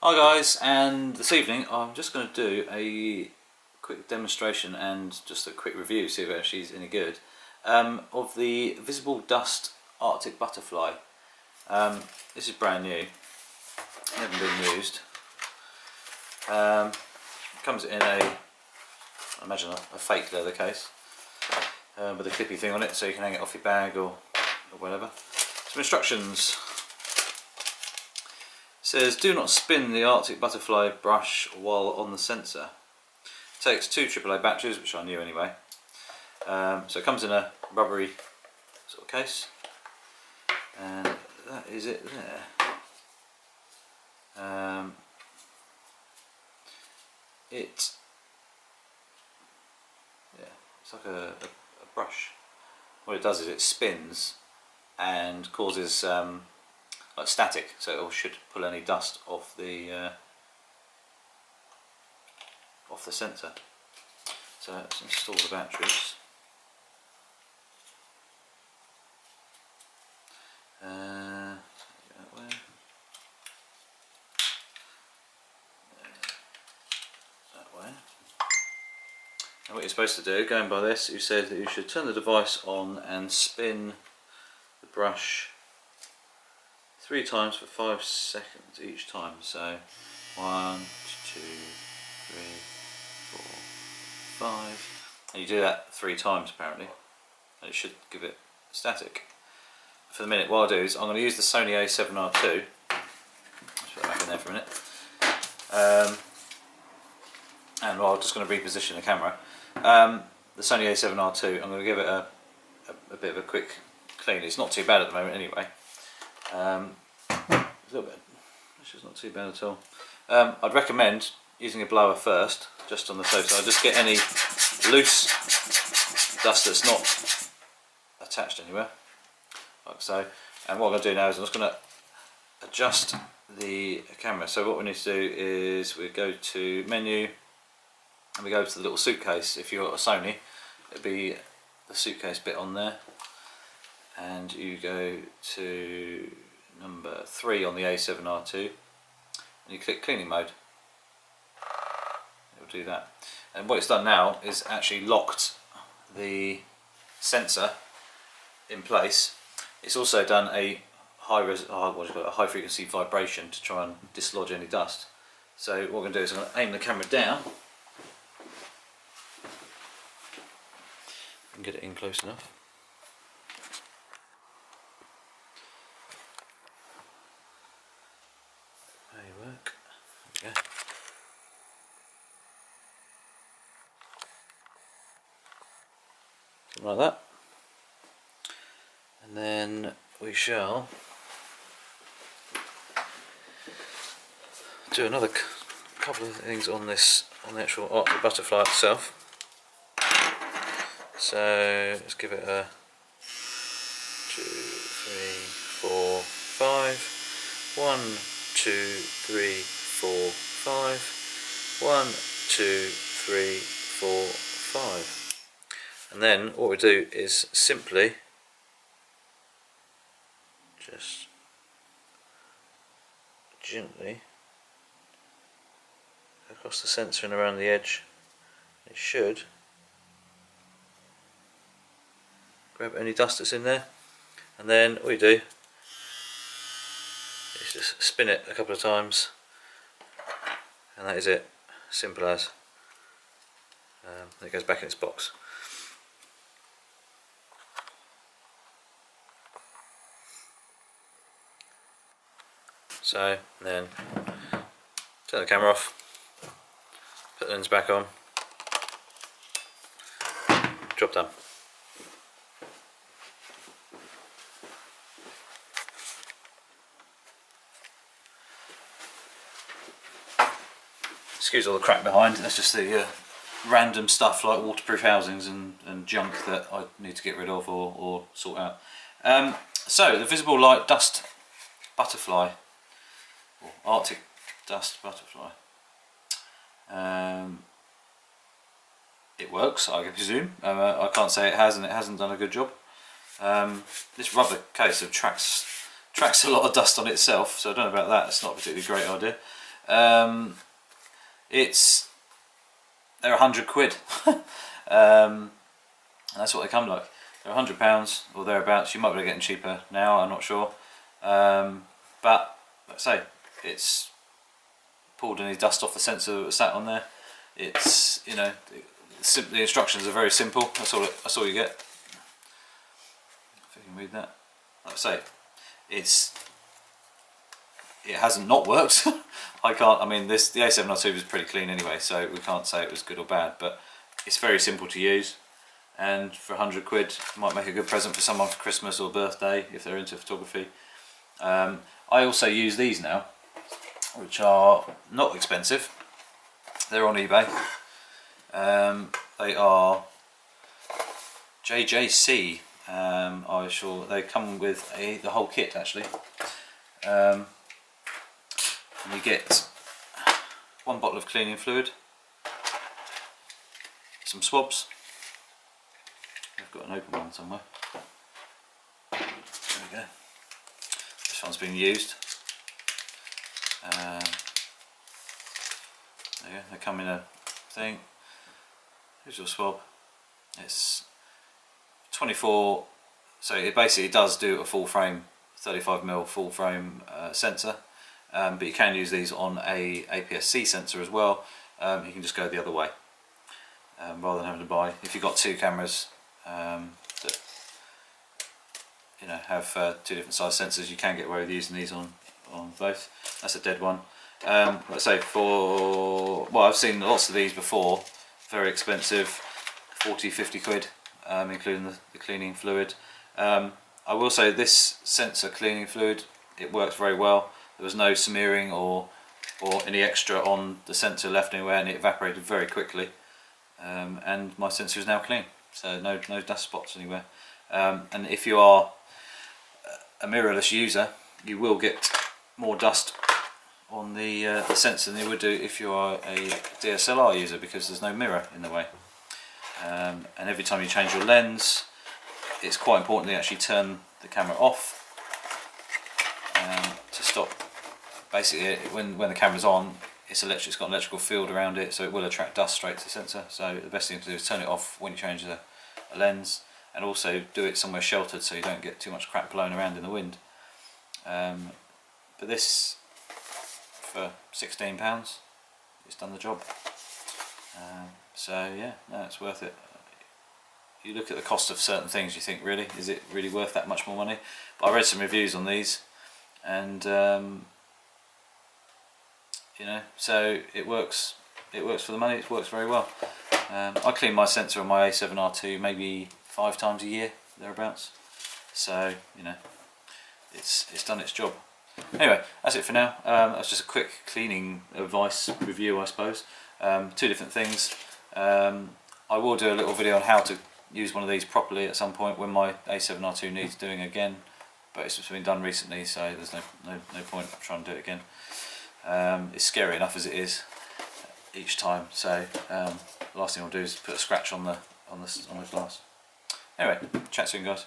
Hi guys, and this evening I'm just going to do a quick demonstration and just a quick review, see if it actually is any good, of the Visible Dust Arctic Butterfly. This is brand new, never been used. It comes in I imagine a fake leather case with a clippy thing on it so you can hang it off your bag or whatever. Some instructions. It says, do not spin the Arctic Butterfly brush while on the sensor. It takes 2 AAA batteries, which I knew anyway. So it comes in a rubbery sort of case, and that is it there. It's like a brush. What it does is it spins and causes like static, so it should pull any dust off the sensor. So let's install the batteries. That way. That way. And what you're supposed to do, going by this, you said that you should turn the device on and spin the brush 3 times for 5 seconds each time. So 1, 2, 3, 4, 5, and you do that 3 times apparently, and it should give it static. For the minute, what I'll do is I'm going to use the Sony A7R II. Let's put that back in there for a minute. And I'm just going to reposition the camera. The Sony A7R II, I'm going to give it a bit of a quick clean. It's not too bad at the moment anyway. A little bit, which is not too bad at all. I'd recommend using a blower first, just on the soap side. Just get any loose dust that's not attached anywhere, like so. And what I'm going to do now is I'm just going to adjust the camera. So what we need to do is we go to menu and we go to the little suitcase. If you've got a Sony, it'll be the suitcase bit on there, and you go to number 3 on the A7R II and you click cleaning mode. It'll do that, and what it's done now is actually locked the sensor in place. It's also done a high frequency vibration to try and dislodge any dust. So what we're going to do is I'm going to aim the camera down and get it in close enough. Work. There we go. Something like that. And then we shall do another couple of things on the actual Arctic Butterfly itself. So let's give it a 2, 3, 4, 5. 1, 2, 3, 4, 5. 1, 2, 3, 4, 5. And then what we do is simply just gently across the sensor and around the edge. It should grab any dust that's in there, and then what you do is just spin it a couple of times, and that is it. Simple as. It goes back in its box. So then turn the camera off, put the lens back on, job done. Excuse all the crap behind, that's just the random stuff like waterproof housings and junk that I need to get rid of or sort out. So the Visible Light Dust Butterfly, or Arctic Dust Butterfly. It works, I presume. I can't say it has, and it hasn't done a good job. This rubber case tracks a lot of dust on itself, so I don't know about that. It's not a particularly great idea. They're £100. That's what they come like. They're £100 or thereabouts. You might be able to get them cheaper now, I'm not sure. But let's say it's pulled any dust off the sensor that was sat on there. It's, you know, the instructions are very simple. That's all you get. If you can read that. Like I say, it hasn't not worked. I mean, the A7R2 was pretty clean anyway, so we can't say it was good or bad, but it's very simple to use, and for £100 might make a good present for someone for Christmas or birthday if they're into photography. I also use these now, which are not expensive. They're on eBay. They are JJC. I'm sure they come with the whole kit actually. And you get 1 bottle of cleaning fluid, some swabs. I've got an open one somewhere. There we go. This one's been used. There you go. They come in a thing. Here's your swab. It's 24, so it basically does do a full frame, 35mm full frame sensor, but you can use these on a APS-C sensor as well. You can just go the other way rather than having to buy. If you've got 2 cameras that have 2 different size sensors, you can get away with using these on both. That's a dead one. Let's say I've seen lots of these before, very expensive, 40–50 quid, including the cleaning fluid. I will say this sensor cleaning fluid, it works very well. There was no smearing or any extra on the sensor left anywhere, and it evaporated very quickly. And my sensor is now clean, so no dust spots anywhere. And if you are a mirrorless user, you will get more dust on the sensor than you would do if you are a DSLR user, because there's no mirror in the way. And every time you change your lens, it's quite important to actually turn the camera off to stop. Basically, when the camera's on, it's got an electrical field around it, so it will attract dust straight to the sensor. So the best thing to do is turn it off when you change a lens, and also do it somewhere sheltered so you don't get too much crap blowing around in the wind. But this, for £16, it's done the job. So yeah, no, it's worth it. You look at the cost of certain things, you think, really, is it really worth that much more money? But I read some reviews on these, and so it works for the money. It works very well. I clean my sensor on my A7R2 maybe 5 times a year, thereabouts. So it's done its job. Anyway, that's it for now. That's just a quick cleaning advice review, I suppose. 2 different things. I will do a little video on how to use one of these properly at some point when my A7R2 needs doing again, but it's been done recently, so there's no point trying to do it again. It's scary enough as it is each time, so the last thing I'll do is put a scratch on the glass. Anyway, chat soon, guys.